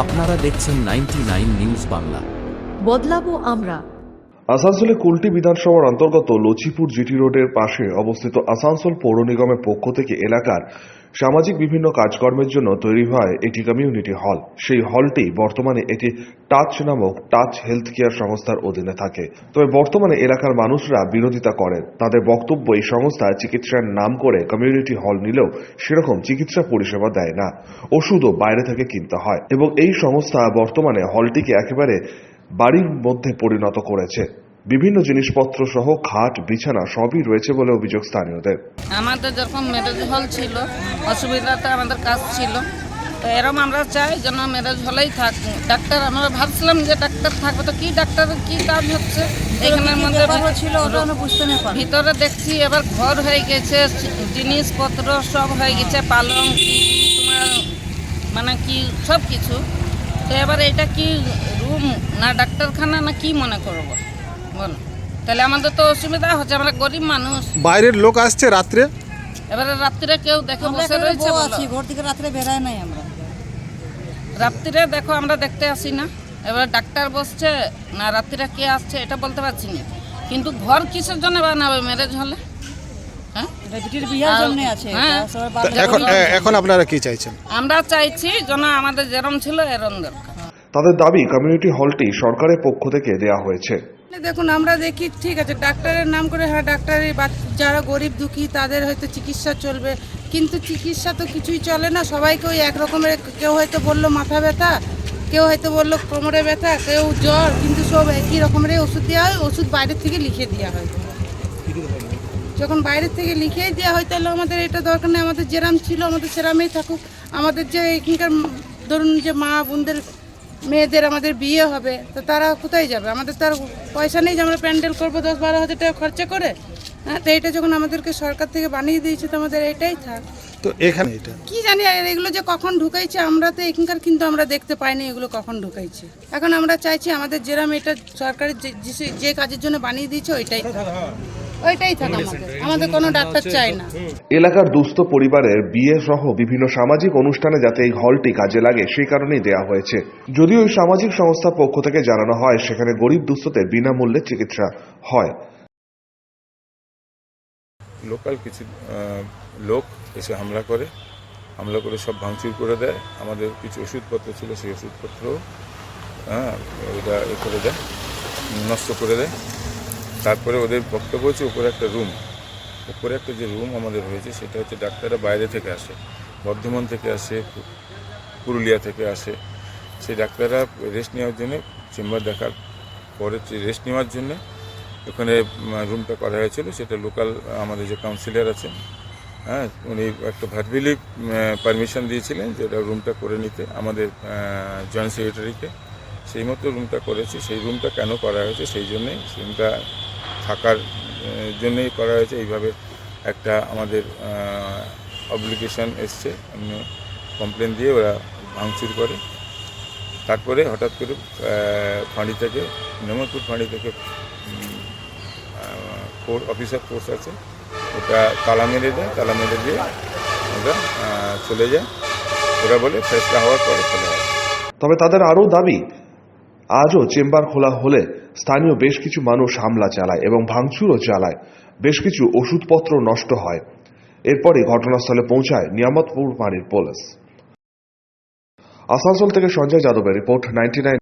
আপনারা দেখছেন 99 নিউজ বাংলা। বদলাবো আমরা। আসানসোলে কুলটি বিধানসভার অন্তর্গত লচিপুর জিটি রোডের পাশে অবস্থিত আসানসোল পৌর নিগমের পক্ষ থেকে এলাকার সামাজিক বিভিন্ন কাজকর্মের জন্য তৈরি হয় একটি কমিউনিটি হল। সেই হলটি বর্তমানে এটি টাচ নামক টাচ হেলথ কেয়ার সংস্থার অধীনে থাকে। তবে বর্তমানে এলাকার মানুষরা বিরোধিতা করেন। তাদের বক্তব্য, এই সংস্থা চিকিৎসার নাম করে কমিউনিটি হল নিলেও সেরকম চিকিৎসা পরিষেবা দেয় না, ওষুধও বাইরে থেকে কিনতে হয় এবং এই সংস্থা বর্তমানে হলটিকে একেবারে বাড়ির মধ্যে পরিণত করেছে। বিভিন্ন জিনিসপত্র সহ খাট, বিছানা সবই রয়েছে বলে অভিযোগ স্থানীয়দের। আমাদের যখন ম্যারেজ হল ছিল, অসুবিধাতে আমাদের কাজ ছিল, তো এরকম আমরা চাই যেন ম্যারেজ হলেই থাক। ডাক্তার আমরা ভাবছিলাম যে ডাক্তার থাকবে, তো কি ডাক্তারের কি কাজ হচ্ছে এখানের মধ্যে ছিল বুঝতে না। ভিতরে দেখছি এবার ঘর হয়ে গেছে, জিনিসপত্র সব হয়ে গেছে, পালং তোমার মানে কি সব কিছু। তো এবার এটা কি রুম না ডাক্তারখানা না কি মনে করবো বলো? তাহলে আমাদের তো অসুবিধা হচ্ছে, আমরা গরিব মানুষ। বাইরের লোক আসছে রাত্রে, এবারে রাত্রে কেউ দেখে বসে রয়েছে, ঘর থেকে রাত্রে বেরায় নাই আমরা। রাত্রে দেখো আমরা দেখতে আসি না, এবার ডাক্তার বসছে না রাত্রিরে কে আসছে এটা বলতে পারছি না। কিন্তু ঘর কিসের জন্য বানাবে ম্যারেজ হলে? হ্যাঁ, এখন আপনারা কি চাইছেন? আমরা চাইছি যেন আমাদের যেরম ছিল এরম দরকার। তাদের দাবি কমিউনিটি হলটি সরকারের পক্ষ থেকে দেয়া হয়েছে। দেখুন, আমরা দেখি ঠিক আছে ডাক্তারের নাম করে, হ্যাঁ ডাক্তারের যারা গরিব দুঃখী তাদের হয়তো চিকিৎসা চলবে, কিন্তু চিকিৎসা তো কিছুই চলে না। সবাইকে ওই এক রকমের, কেউ হয়তো বললো মাথা ব্যথা, কেউ হয়তো বললো কোমরে ব্যথা, কেউ জ্বর, কিন্তু সব একই রকমের ওষুধ দেওয়া হয়। ওষুধ বাইরের থেকে লিখে দেওয়া হয়। যখন বাইরের থেকে লিখেই দেওয়া হয় তাহলে আমাদের এটা দরকার নেই, আমাদের যেরাম ছিল আমাদের সেরামেই থাকুক। আমাদের যে এখানকার ধরুন যে মা বোনদের মেয়েদের আমাদের বিয়ে হবে, তো তারা কোথায় যাবে? আমাদের তো আর পয়সা নেই যে আমরা প্যান্ডেল করবো 10-12 হাজার টাকা খরচা করে। হ্যাঁ, তো এটা যখন আমাদেরকে সরকার থেকে বানিয়ে দিয়েছে তো আমাদের এটাই থাক। তো এখানে এটা কি জানি আর এগুলো যে কখন ঢুকাইছে আমরা তো এখানকার, কিন্তু আমরা দেখতে পাইনি এগুলো কখন ঢুকাইছে। এখন আমরা চাইছি আমাদের যেরাম এটা সরকারের যে কাজের জন্য বানিয়ে দিয়েছে ওইটাই থাক, আমাদের কোনো ডাক্তার চাই না। এলাকার দুস্থ পরিবারের বিয়ে সহ বিভিন্ন সামাজিক অনুষ্ঠানে যাতে এই হলটি কাজে লাগে সেই কারণেই দেয়া হয়েছে। যদিও ওই সামাজিক সংস্থার পক্ষ থেকে জানানো হয় সেখানে গরিব দুস্থদের বিনামূল্যে চিকিৎসা হয়। লোকাল কিছু লোক এসে হামলা করে সব ভাঙচুর করে দেয়। আমাদের কিছু ওষুধপত্র ছিল, সেই ওষুধপত্র এটা করে দেয়, নষ্ট করে দেয়। তারপরে ওদের বক্তব্য হচ্ছে উপরে একটা যে রুম আমাদের হয়েছে সেটা হচ্ছে ডাক্তাররা বাইরে থেকে আসে, বর্ধমান থেকে আসে, পুরুলিয়া থেকে আসে। সেই ডাক্তাররা রেস্ট নেওয়ার জন্য, চেম্বার দেখার পরে রেস্ট নেওয়ার জন্য ওখানে রুমটা করা হয়েছিল। সেটা লোকাল আমাদের যে কাউন্সিলর আছেন, হ্যাঁ, উনি একটা ভার্বালি পারমিশন দিয়েছিলেন যে এটা রুমটা করে নিতে আমাদের জয়েন্ট সেক্রেটারিকে। সেই মতো রুমটা করেছে। সেই রুমটা কেন করা হয়েছে সেই জন্যেই, রুমটা থাকার জন্যই করা হয়েছে। এইভাবে একটা আমাদের অব্লিগেশন এসছে, কমপ্লেন দিয়ে ওরা ভাঙচুর করে। তারপরে হঠাৎ করে নেমতপুর ফাঁড়ি থেকে অফিসার ফোর্স আছে, ওটা তালা মেরে দিয়ে ওরা চলে যায়। ওরা বলে ফেসলা হওয়ার পরে চলে যায়। তবে তাদের আরও দাবি, আজও চেম্বার খোলা হলে স্থানীয় বেশ কিছু মানুষ হামলা চালায় এবং ভাঙচুরও চালায়, বেশ কিছু ওষুধপত্র নষ্ট হয়। এরপরই ঘটনাস্থলে পৌঁছায় নিয়ামতপুর ফাঁড়ির পুলিশ। আসানসোল থেকে সঞ্জয় যাদবের রিপোর্ট, 99